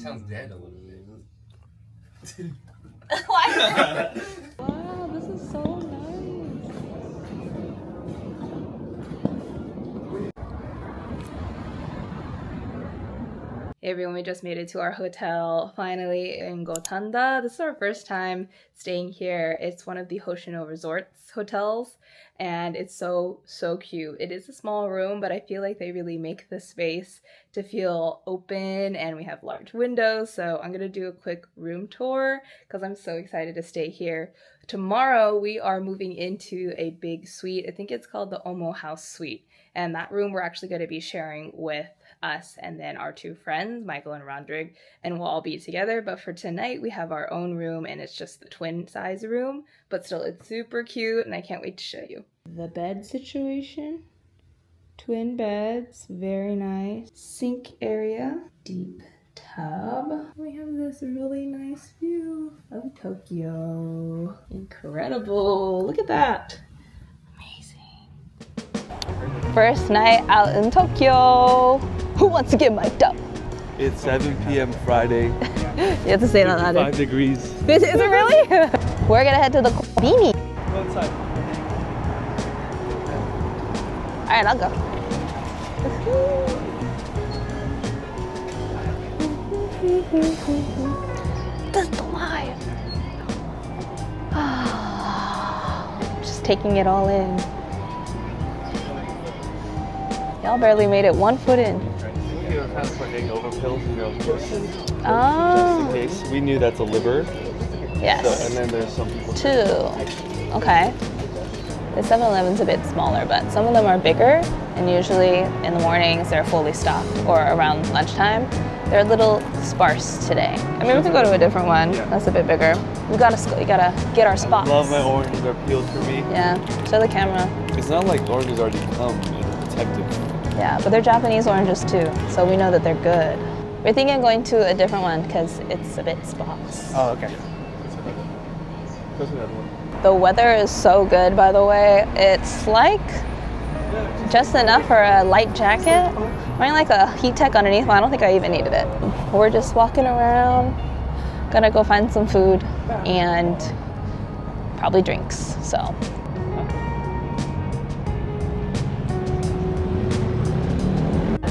sounds dead a little bit. Why? Wow, this is so nice. Hey everyone, we just made it to our hotel finally in Gotanda. This is our first time staying here. It's one of the Hoshino Resorts hotels and it's so cute. It is a small room, but I feel like they really make the space to feel open and we have large windows. So I'm gonna do a quick room tour because I'm so excited to stay here. Tomorrow we are moving into a big suite. I think it's called the Omo House Suite. And that room we're actually going to be sharing with us and then our two friends, Michael and Rodrigue, and we'll all be together. But for tonight, we have our own room and it's just the twin size room, but still it's super cute and I can't wait to show you. The bed situation, twin beds, very nice. Sink area, deep tub. We have this really nice view of Tokyo. Incredible, look at that. First night out in Tokyo. Who wants to get mic'd up? It's 7 p.m. Friday. You have to say it out loud. 5 degrees. Is it really? We're gonna head to the konbini. Go inside. Alright, I'll go. This is the life. Just taking it all in. Y'all barely made it 1 foot in. We were kind of putting over pills in your just Oh. in case. We knew that's a liver. Yes. So, and then there's some people. 2. Okay. The 7-Eleven's a bit smaller, but some of them are bigger, and usually in the mornings they're fully stocked, or around lunchtime. They're a little sparse today. I mean, we can go to a different one. Yeah. That's a bit bigger. We gotta get our spots. I love my oranges. They're peeled for me. Yeah. Show the camera. It's not like oranges already come protected. Yeah, but they're Japanese oranges too, so we know that they're good. We're thinking of going to a different one because it's a bit sparse. Oh, okay. Go to the other one. The weather is so good, by the way. It's like just enough for a light jacket. I'm wearing like a heat tech underneath, but I don't think I even needed it. We're just walking around, gonna go find some food and probably drinks, so.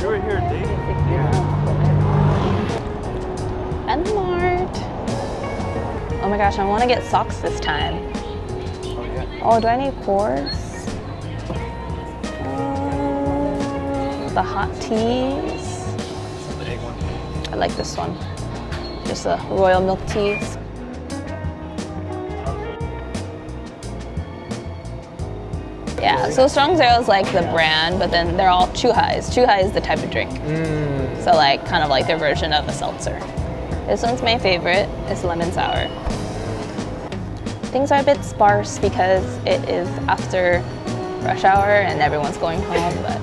You were here dating? And the mart. Oh my gosh, I wanna get socks this time. Oh, yeah. Oh, do I need cords? The hot teas. The egg one. I like this one. Just the royal milk teas. Yeah, so Strong Zero is like the brand, but then they're all Chuhais. Chuhai is the type of drink. So like kind of like their version of a seltzer. This one's my favorite. It's lemon sour. Things are a bit sparse because it is after rush hour and everyone's going home, but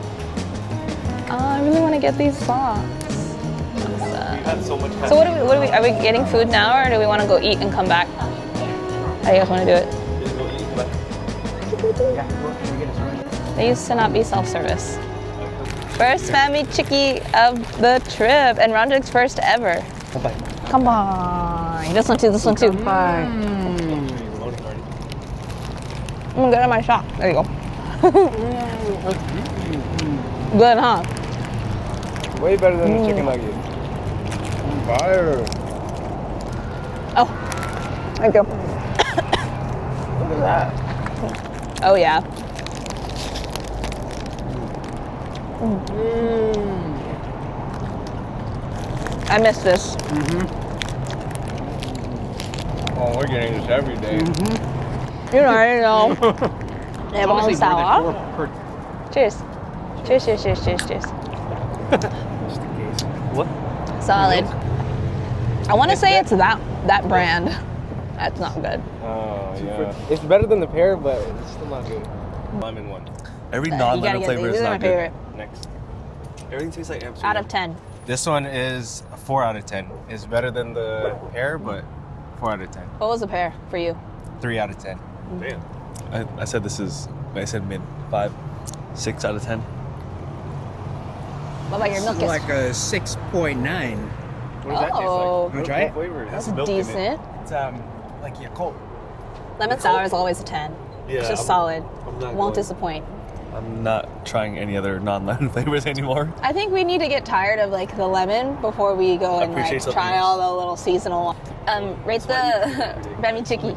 I really want to get these socks. So much So what are we getting food now, or do we want to go eat and come back? How do you guys want to do it? They used to not be self-service. First family chickie of the trip, and Rodrique's first ever. Come on. This one too, this one too. Bye. I'm gonna get in my shot. There you go. Good, huh? Way better than the chicken nugget. Fire. Oh, thank you. Look at that. Oh yeah. I miss this. Oh, we're getting this every day. You know, I know. They have all sour. Cheers. Cheers, cheers, cheers, cheers, cheers. Just in case. What? Solid. I want to say it's that brand. That's not good. Oh, yeah. It's better than the pear, but it's still not good. Lemon one. Every non-lemon flavor is not good. Favorite. Next. Everything tastes like Amsterdam. Out of 10. This one is a 4 out of 10. It's better than the pear, but 4 out of 10. What was the pear for you? 3 out of 10. Damn. I said mid. 5. 6 out of 10. What about your milk? Like a 6.9. What does that taste like? Oh. Wanna try it? Flavor. That's milk in it. decent. It's like Yakult. Lemon sour is always a 10. Yeah, It's just solid. I'm not Won't going. disappoint. I'm not trying any other non-lemon flavors anymore. I think we need to get tired of like the lemon before we go and Appreciate like something try else. all the little seasonal. Rate the bami chiki.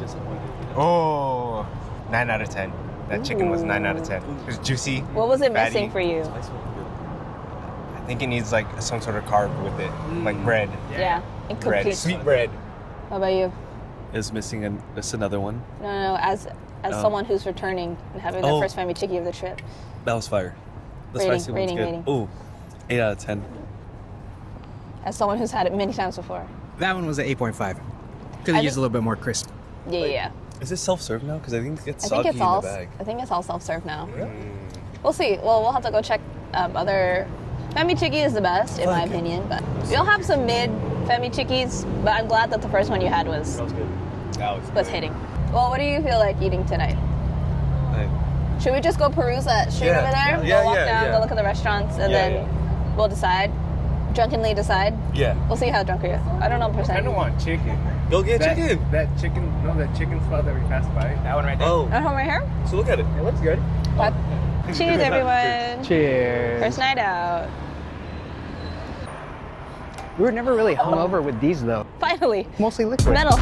Oh, 9 out of 10. That chicken was 9 out of 10. It was juicy. What was it fatty. missing for you? I think it needs like some sort of carb with it, like bread. Yeah, incomplete. Bread, sweet bread. What about you? Is missing just another one. No. As someone who's returning and having their first bami chiki of the trip. That was fire. The Rating, spicy one's rating. good. Ooh, 8 out of 10. As someone who's had it many times before. That one was an 8.5. Could have used a little bit more crisp. Yeah. Is this self-serve now? Because I think it gets I soggy think it's all. in the bag. I think it's all self-serve now. We'll see. Well, we'll have to go check other. Femi chiki is the best, in my opinion. But we'll have some mid Femi chikis. But I'm glad that the first one you had was hitting. Well, what do you feel like eating tonight? Should we just go peruse that street over there? Go walk down, go look at the restaurants, and then we'll decide. Drunkenly decide. Yeah. We'll see how drunk we are. I don't know I percent. don't want chicken. Go get chicken. That chicken spot that we passed by. That one right there. Oh, At home right here? so look at it. It looks good. What? Cheers, everyone. Cheers. First night out. We were never really hungover with these though. Finally. Mostly liquid. Metal.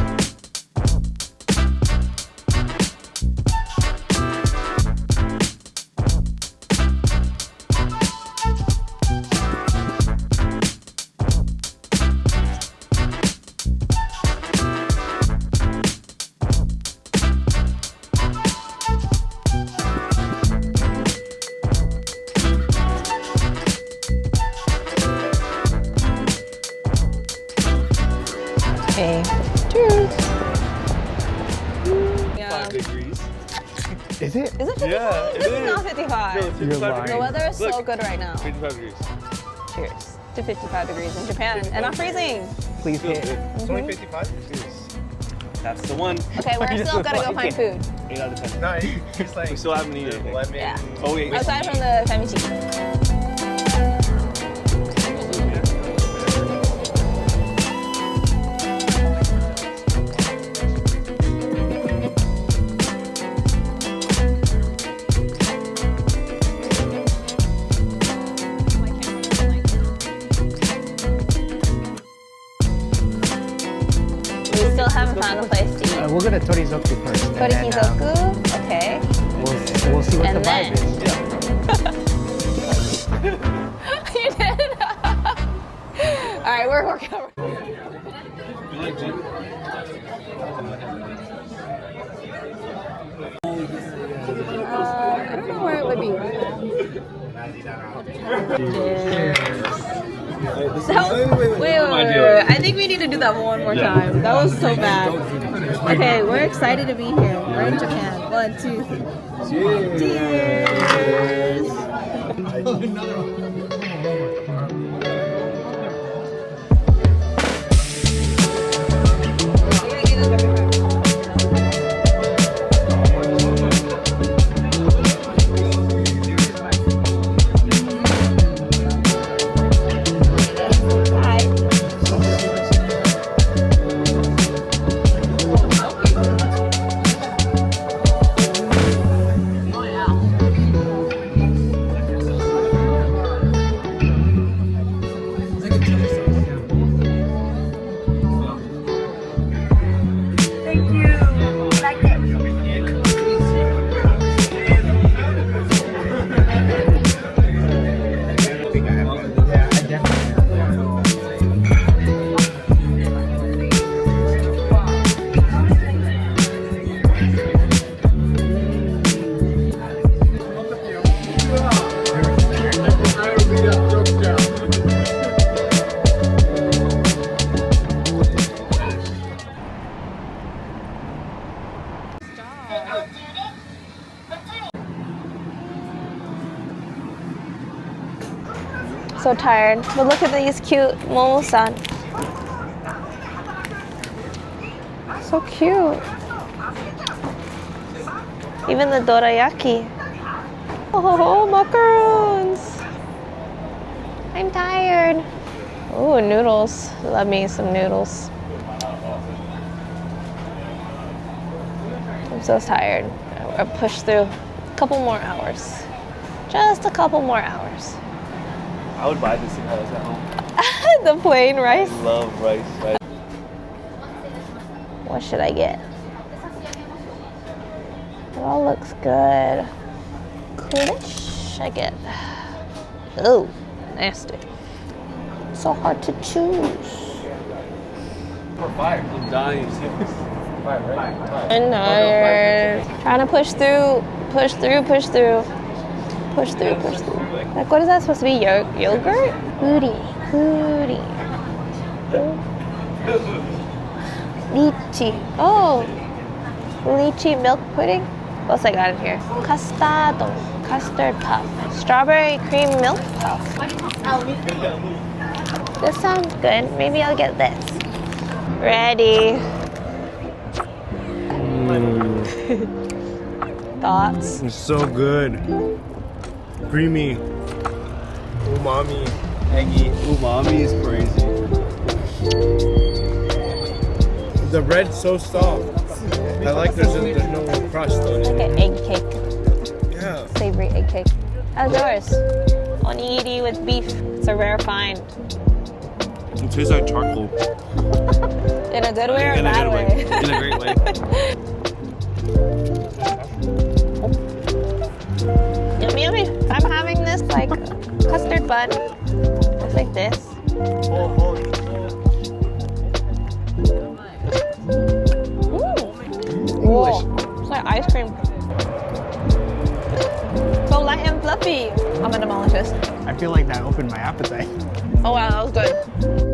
Okay. Cheers. Yeah. 5 degrees. Is it? Is it 55? Yeah, it This is is. not 55. You're lying. The weather is so Look. good right now. 55 degrees. Cheers to 55 degrees in Japan and not freezing. Please Feels hit. good. It's only 55? That's the one. Okay, we're still gonna go find food. 8 out of 10. No, it's like We still haven't eaten anything. lemon. Yeah. Oh, wait. Aside from the famichi. We still haven't found a place to eat. We'll go to Torikizoku first. and then, Torikizoku, okay. we'll see what And the then- vibe is. You did? Alright, we're working on I don't know where it would be. Wait. I think we need to do that one more time. That was so bad. Okay, we're excited to be here. We're in Japan. 1, 2, 3. Cheers! So tired, but look at these cute momo-san. So cute. Even the dorayaki. Oh, macarons. I'm tired. Ooh, noodles. Love me some noodles. I'm so tired. I'll push through a couple more hours. Just a couple more hours. I would buy this if I was at home. The plain rice. I love rice. What should I get? It all looks good. Coolish, I get. Oh, nasty. So hard to choose. I'm dying. I'm tired. Trying to push through. Push through. Like, what is that supposed to be? Yogurt? Booty. Lychee. Oh, lychee milk pudding. What else I got in here? Custard puff. Strawberry cream milk puff. This sounds good. Maybe I'll get this. Ready. Thoughts? It's so good. Creamy. Umami. Eggy. Umami is crazy. The bread's so soft. I like there's no crust on it. Okay, egg cake. Yeah. Savory egg cake. How's yours? Onigiri with beef. It's a rare find. It tastes like charcoal. In a good way or a In a bad good way? In a great way. Yummy, yummy. I'm having this like custard bun. Looks like this. Whoa, it's like ice cream. So light and fluffy. I'm gonna demolish this. I feel like that opened my appetite. Oh wow, that was good.